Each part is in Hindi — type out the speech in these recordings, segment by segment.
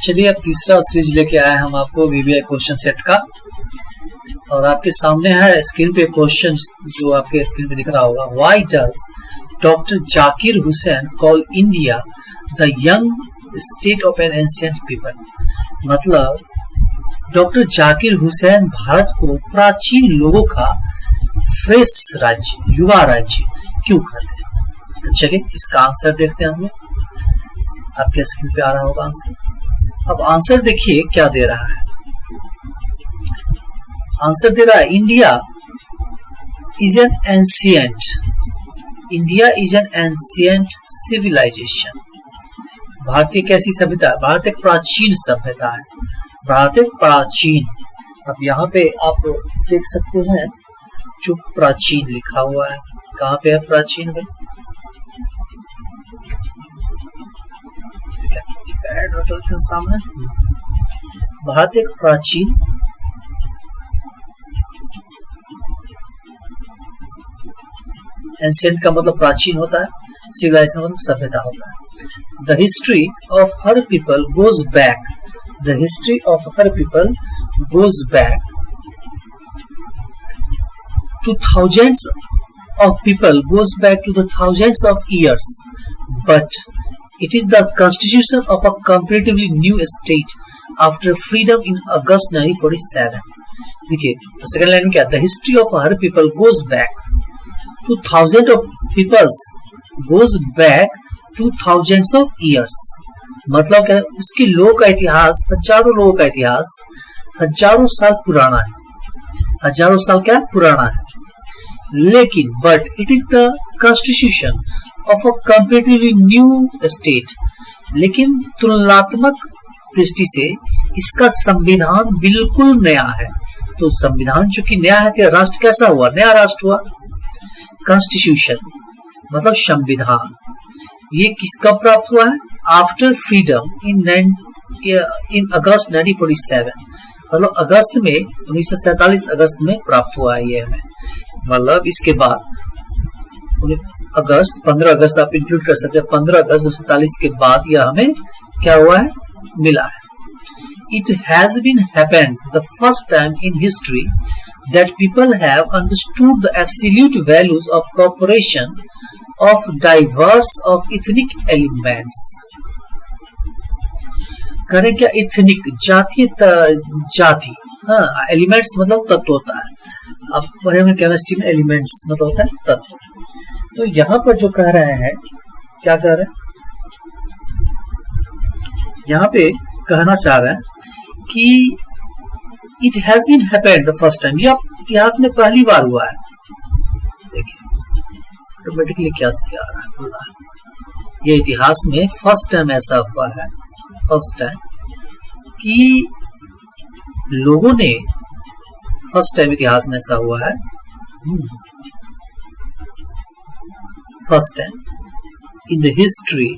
चलिए अब तीसरा सीरीज लेके आए हम आपको वीवीआई क्वेश्चन सेट का। और आपके सामने है स्क्रीन पे क्वेश्चन जो आपके स्क्रीन पे दिख रहा होगा। Why does doctor Zakir Hussain call India the young state of N ancient people. मतलब डॉक्टर जाकिर हुसैन भारत को प्राचीन लोगों का फ्रेश राज्य, युवा राज्य क्यों कहते हैं। तो चलिए इसका आंसर देखते हैं हम लोग। आपके स्क्रीन पे आ रहा होगा आंसर। अब आंसर देखिए क्या दे रहा है। आंसर दे रहा है India is an ancient civilisation. Bharat एक ऐसी सभ्यता है, भारत एक प्राचीन सभ्यता है, भारत एक प्राचीन। अब यहाँ पे आप देख सकते हैं जो प्राचीन लिखा हुआ है, कहाँ पे है प्राचीन भाई? सामने भारत एक प्राचीन एंशिएंट का मतलब प्राचीन होता है, सिविलाइजेशन मतलब सभ्यता होता है। The history of her people goes back, the history of her people goes back to thousands of people, goes back to the thousands of years, but it is the constitution of a comparatively new state after freedom in August 1947. देखिए तो सेकंड लाइन में क्या, the history of our people goes back to thousands of peoples, goes back to thousands of years। मतलब क्या, उसके लोगों का इतिहास, हजारों लोगों का इतिहास हजारों साल पुराना है, हजारों साल क्या पुराना है। लेकिन but it is the constitution of a comparatively new state, लेकिन तुलनात्मक दृष्टि से इसका संविधान बिल्कुल नया है। तो संविधान चूंकि नया है तो राष्ट्र कैसा हुआ, नया राष्ट्र हुआ। कॉन्स्टिट्यूशन मतलब संविधान, ये किसका प्राप्त हुआ है? आफ्टर फ्रीडम इन अगस्त 1947, मतलब अगस्त में 1947 अगस्त में प्राप्त हुआ है ये हमें। मतलब इसके बाद अगस्त 15 अगस्त आप इंक्लूड कर सकते हैं, 15 अगस्त 1947 के बाद यह हमें क्या हुआ है, मिला है। It has been happened the first time in history that people have understood the absolute values of cooperation of diverse of ethnic elements. करें क्या, इथनिक जातीय जाति, हाँ एलिमेंट्स मतलब तत्व होता है। अब पढ़े हुए केमिस्ट्री में एलिमेंट्स मतलब होता है तत्व। तो यहाँ पर जो कह रहे हैं, क्या कह रहे हैं, यहाँ पे कहना चाह रहे हैं कि it has been happened the first time, यह इतिहास में पहली बार हुआ है। देखिए ऑटोमेटिकली क्या से आ रहा है, ये इतिहास में फर्स्ट टाइम ऐसा हुआ है, फर्स्ट टाइम कि लोगों ने, फर्स्ट टाइम इतिहास में ऐसा हुआ है, first time in the history,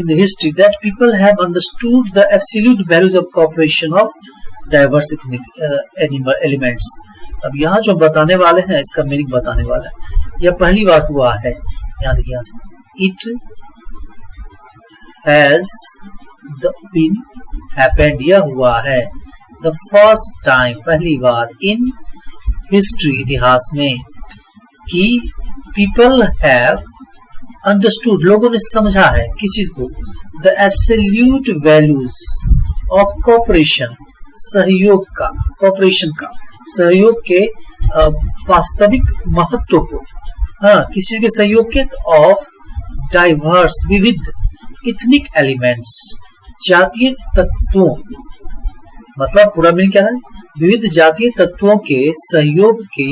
in the history that people have understood the absolute values of cooperation of diverse ethnic elements। अब यहाँ जो बताने वाले हैं इसका मीनिंग बताने वाला है, यह पहली बार हुआ है। यहाँ देखिए, यहाँ से इट हैज बीन हैपेंड, यह हुआ है द फर्स्ट टाइम, पहली बार, इन हिस्ट्री इतिहास में, कि पीपल हैव अंडरस्टूड, लोगों ने समझा है किस चीज को, the absolute values of cooperation, सहयोग का, कोऑपरेशन का, सहयोग के वास्तविक महत्व को, हाँ किस चीज के सहयोग के, ऑफ डाइवर्स विविध, इथनिक एलिमेंट्स जातीय तत्वों, मतलब पूरा मीनिंग क्या है, विविध जातीय तत्वों के सहयोग के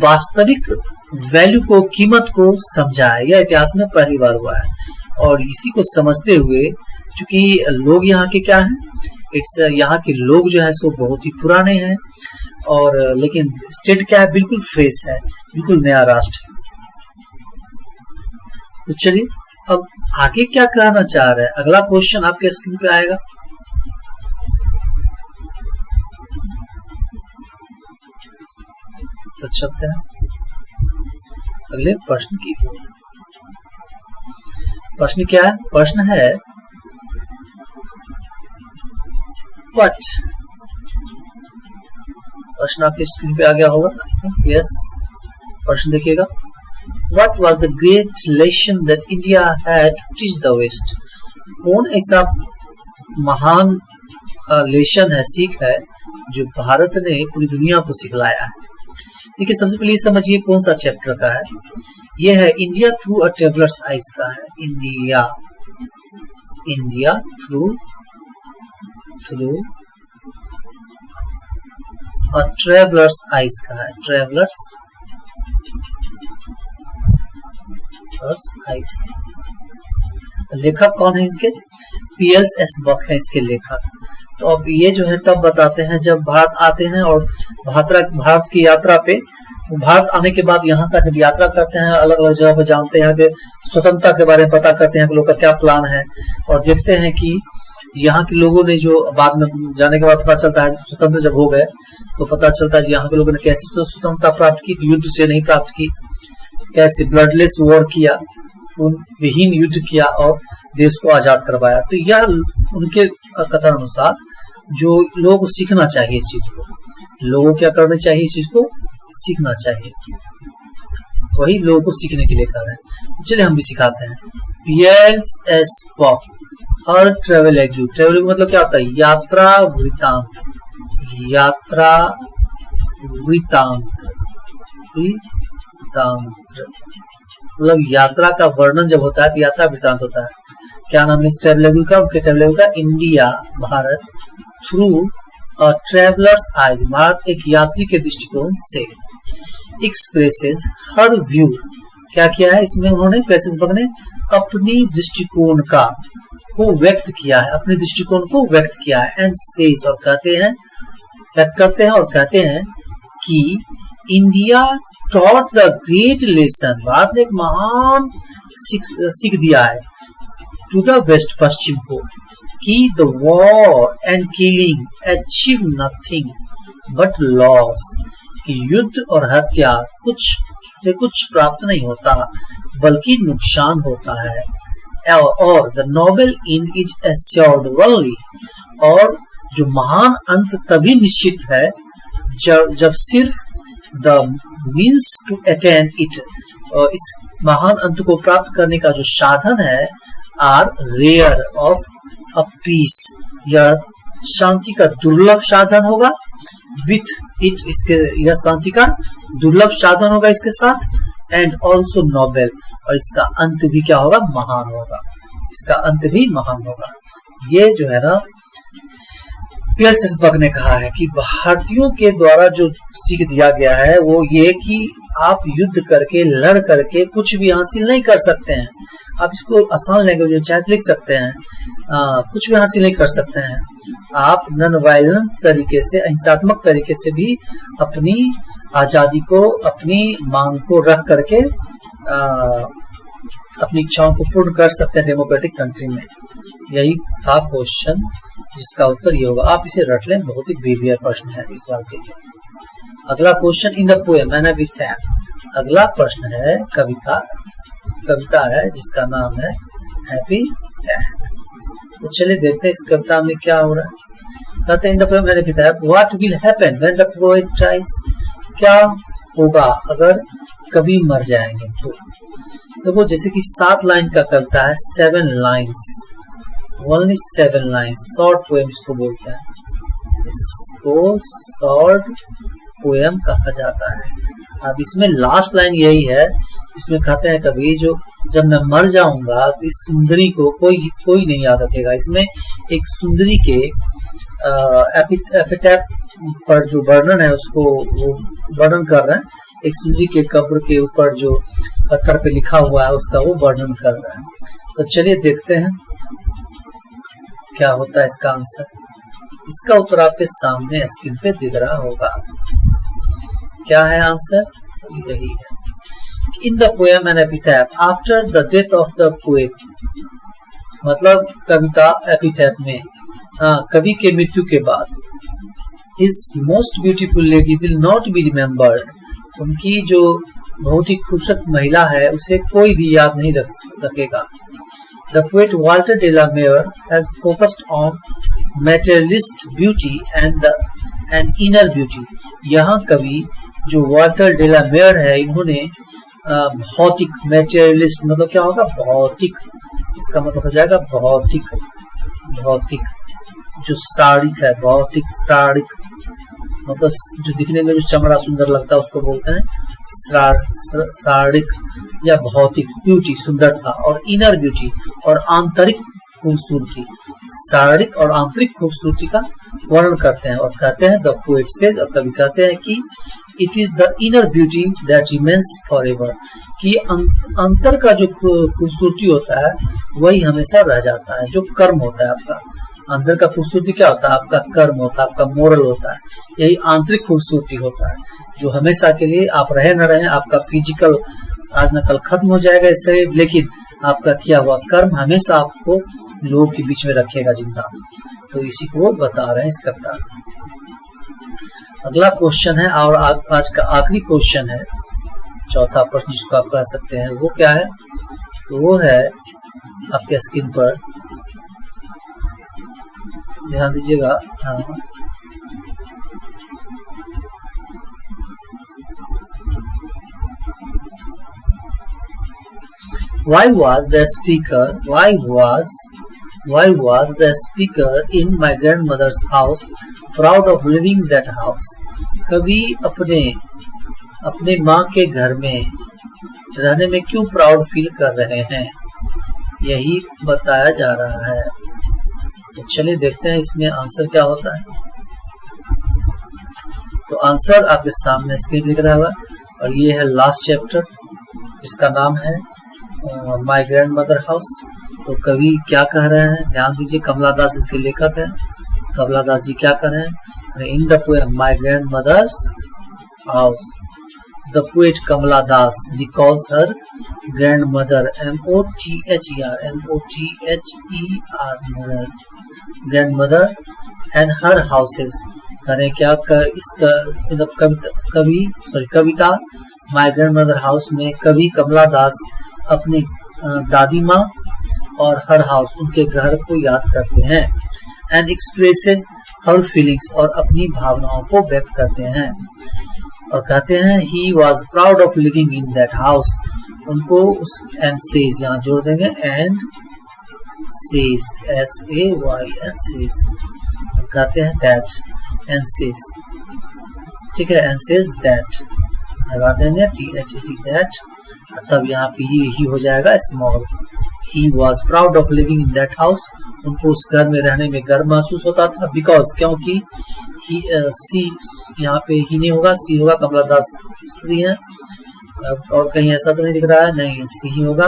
वास्तविक वैल्यू को, कीमत को समझा है। यह इतिहास में पहली बार हुआ है। और इसी को समझते हुए चूंकि लोग यहाँ के क्या हैं, इट्स यहाँ के लोग जो है सो बहुत ही पुराने हैं, और लेकिन स्टेट क्या है, बिल्कुल फ्रेश है, बिल्कुल नया राष्ट्र है। तो चलिए अब आगे क्या कहना चाह रहे हैं, अगला क्वेश्चन आपके स्क्रीन पे आएगा। तो चलते हैं अगले प्रश्न की ओर। प्रश्न क्या है? प्रश्न है व्हाट, प्रश्न आपके स्क्रीन पे आ गया होगा। यस, प्रश्न देखिएगा। What was the great lesson that India had to teach the West? कौन ऐसा महान लेसन है, सीख है जो भारत ने पूरी दुनिया को सिखलाया है? देखिए, सबसे पहले समझिए कौन सा चैप्टर का है। यह है India through a travellers eyes का है। India through a travellers eyes का है। Travellers eyes. लेखक कौन है इनके? पीएलएस बक है इसके लेखक। तो अब ये जो है तब बताते हैं जब भारत आते हैं और भारत की यात्रा पे, भारत आने के बाद यहाँ का जब यात्रा करते हैं, अलग अलग जगह पे जानते हैं कि स्वतंत्रता के बारे में पता करते हैं कि लोग का क्या प्लान है, और देखते हैं कि यहाँ के लोगों ने जो बाद में जाने के बाद पता चलता है, स्वतंत्र जब हो गए तो पता चलता है कि यहाँ के लोगों ने कैसे स्वतंत्रता प्राप्त की, युद्ध से नहीं प्राप्त की, कैसे ब्लडलेस वॉर किया, विहीन युद्ध किया और देश को आजाद करवाया। तो यह उनके कथन अनुसार जो लोगों को सीखना चाहिए, इस चीज को लोगों क्या करना चाहिए, इस चीज को सीखना चाहिए, वही लोगों को सीखने के लिए कर रहे हैं। चलिए हम भी सिखाते हैं। पीएलएस बक और ट्रेवल एग्यू। ट्रेवल मतलब क्या होता है? यात्रा वृत्तांत। यात्रा वृत्तांत मतलब यात्रा का वर्णन जब होता है तो यात्रा वृत्तांत होता है। क्या नाम है इस ट्रेवल का? उनके ट्रेवल का India, Bharat, through a travellers eyes, Bharat एक यात्री के दृष्टिकोण से, एक्सप्रेसेस हर व्यू। क्या किया है इसमें उन्होंने? पीएलएस बक ने अपनी दृष्टिकोण का को व्यक्त किया है, अपने दृष्टिकोण को व्यक्त किया है। एंड सेज, और कहते हैं, व्यक्त करते हैं और कहते हैं कि India taught the great lesson, Bharat ने एक महान सीख दिया है टू द वेस्ट, पश्चिम को, कि the war and killing achieve nothing but loss, कि युद्ध और हत्या कुछ से कुछ प्राप्त नहीं होता बल्कि नुकसान होता है। और the noble end is assured only, और जो महान अंत तभी निश्चित है जब सिर्फ the means to attain it, इस महान अंत को प्राप्त करने का जो साधन है, are rare of a peace, यह शांति का दुर्लभ साधन होगा। विथ इट, इसके यह शांति का दुर्लभ साधन होगा इसके साथ। एंड ऑल्सो नोबेल, और इसका अंत भी क्या होगा? महान होगा। इसका अंत भी महान होगा। ये जो है ना पीएलएस बक ने कहा है कि भारतीयों के द्वारा जो सीख दिया गया है वो ये कि आप युद्ध करके, लड़ करके कुछ भी हासिल नहीं कर सकते हैं। आप इसको आसान लैंग्वेज में चाहे लिख सकते हैं, कुछ भी हासिल नहीं कर सकते हैं। आप नॉन वायलेंस तरीके से, अहिंसात्मक तरीके से भी अपनी आजादी को, अपनी मांग को रख करके अपनी इच्छाओं को पूर्ण कर सकते हैं डेमोक्रेटिक कंट्री में। यही था क्वेश्चन, जिसका उत्तर ये होगा। आप इसे रट लें, बहुत ही बेबियर प्रश्न है इस बार के लिए। अगला question, in the poem man with hap. अगला प्रश्न है कविता है जिसका नाम है हैप्पी टैप। तो चलिए देखते हैं इस कविता में क्या हो रहा है। कहते हैं in the poem man with hap, what will happen when the poet dies, क्या होगा अगर कवि मर जाएंगे तो। देखो, जैसे कि 7 लाइन का कविता है, 7 lines, only 7 lines, short poem इसको बोलते हैं। इसको शॉर्ट पोएम कहा जाता है। अब इसमें लास्ट लाइन यही है, इसमें कहते हैं कभी जो जब मैं मर जाऊंगा तो इस सुंदरी को कोई नहीं याद रखेगा। इसमें एक सुंदरी के एपिटैप पर जो वर्णन है उसको वो वर्णन कर रहे हैं। एक सुंदरी के कब्र के ऊपर जो पत्थर पे लिखा हुआ है उसका वो वर्णन कर रहे हैं। तो चलिए देखते हैं क्या होता है इसका आंसर। इसका उत्तर आपके सामने स्क्रीन पे दिख रहा होगा। क्या है आंसर? यही है। In the poem an epitaph after the death of the poet, मतलब कविता एपिटैप में कवि के मृत्यु के बाद, his most beautiful lady will not be remembered, उनकी जो बहुत ही खूबसूरत महिला है उसे कोई भी याद नहीं रखेगा। The poet Walter de la Mare has focused on materialist beauty and inner beauty. यहाँ कवि जो वाल्टर डे ला मेयर है, इन्होंने भौतिक, मेटेरियलिस्ट मतलब क्या होगा, भौतिक, इसका मतलब हो जाएगा भौतिक, भौतिक जो साड़िक है, भौतिक साड़िक मतलब जो दिखने में जो चमड़ा सुंदर लगता है उसको बोलते हैं साड़िक या भौतिक ब्यूटी, सुंदरता, और इनर ब्यूटी और आंतरिक खूबसूरती, शारीरिक और आंतरिक खूबसूरती का वर्णन करते हैं और कहते हैं द पोएट सेज, और कवि कहते हैं कि it is the inner beauty that remains forever, कि अंतर का जो खूबसूरती होता है वही हमेशा रह जाता है, जो कर्म होता है आपका अंदर का खूबसूरती क्या होता है, आपका कर्म होता है, आपका मोरल होता है, यही आंतरिक खूबसूरती होता है जो हमेशा के लिए, आप रहे न रहे, आपका फिजिकल आज न कल खत्म हो जाएगा इस शरीर, लेकिन आपका किया हुआ कर्म हमेशा आपको लोगों के बीच में रखेगा जिंदा। तो इसी को वो बता रहे हैं इस कविता में। अगला क्वेश्चन है और आज का आखिरी क्वेश्चन है, चौथा प्रश्न जिसको आप कह सकते हैं, वो क्या है, तो वो है आपके स्क्रीन पर ध्यान दीजिएगा। हाँ, why was the speaker in my grandmother's house proud of living that house? कवि अपने माँ के घर में रहने में क्यों प्राउड फील कर रहे हैं, यही बताया जा रहा है। तो चलिए देखते हैं इसमें आंसर क्या होता है। तो आंसर आपके सामने स्क्रीन दिख रहा होगा और ये है लास्ट चैप्टर जिसका नाम है माय ग्रैंड मदर हाउस। तो कवि क्या कह रहे हैं, ध्यान दीजिए, कमला दास इसके लेखक हैं। कमला दास जी क्या कर रहे हैं, in the poem my grandmother's house the poet Kamala Das recalls her grandmother mother grandmother and her houses। करें क्या इसका कविता माय ग्रैंडमदर हाउस में कवि कमला दास अपनी दादी माँ और हर हाउस उनके घर को याद करते हैं, एंड एक्सप्रेसेस हर फीलिंग्स और अपनी भावनाओं को व्यक्त करते हैं और कहते हैं he was proud of living in that house. उनको उस एंड सेज यहाँ जोड़ देंगे, एंड सेज SAYS सेज, कहते हैं दैट, एंड सेज, ठीक है, एंड सेज दैट लगा देंगे THAT दैट, तब यहाँ पे ही हो जाएगा small. He was proud of living in that house, उनको उस घर में रहने में गर्व महसूस होता था, बिकॉज क्योंकि ही सी यहाँ पे ही नहीं होगा, सी होगा, कमला दास स्त्री है और कहीं ऐसा तो नहीं दिख रहा है, नहीं सी ही होगा,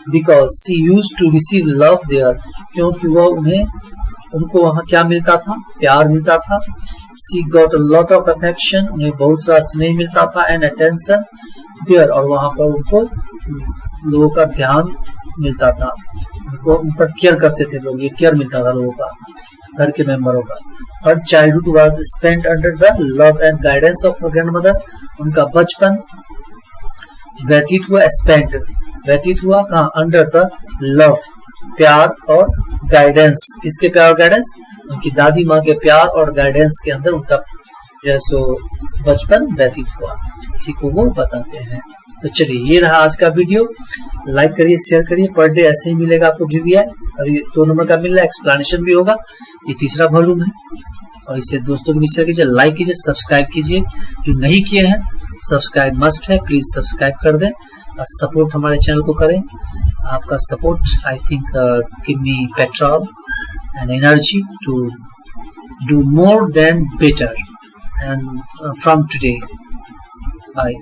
because she used to receive love there, क्योंकि वह उनको वहाँ क्या मिलता था, प्यार मिलता था। She got a lot of affection, उन्हें बहुत सारा स्नेह मिलता था, एंड अटेंशन देयर, और वहाँ पर उनको लोगों का ध्यान मिलता था, उनको उन पर केयर करते थे लोग, ये केयर मिलता था लोगों का, घर के मेंबरों का। Her childhood was spent under the love and guidance of her grandmother, उनका बचपन व्यतीत हुआ कहाँ, अंडर द लव, प्यार और गाइडेंस, किसके प्यार और गाइडेंस, उनकी दादी माँ के प्यार और गाइडेंस के अंदर उनका जैसो बचपन व्यतीत हुआ, इसी को वो बताते हैं। तो चलिए ये रहा आज का वीडियो, लाइक करिए, शेयर करिए, पर डे ऐसे ही मिलेगा आपको VVI, अभी 2 नंबर का मिल रहा है, एक्सप्लेनेशन भी होगा, ये तीसरा वॉल्यूम है, और इसे दोस्तों को भी शेयर कीजिए, लाइक कीजिए, सब्सक्राइब कीजिए, जो नहीं किए हैं सब्सक्राइब मस्ट है, प्लीज सब्सक्राइब कर दें और सपोर्ट हमारे चैनल को करें। आपका support I think give me petrol and energy to do more than better and from today bye.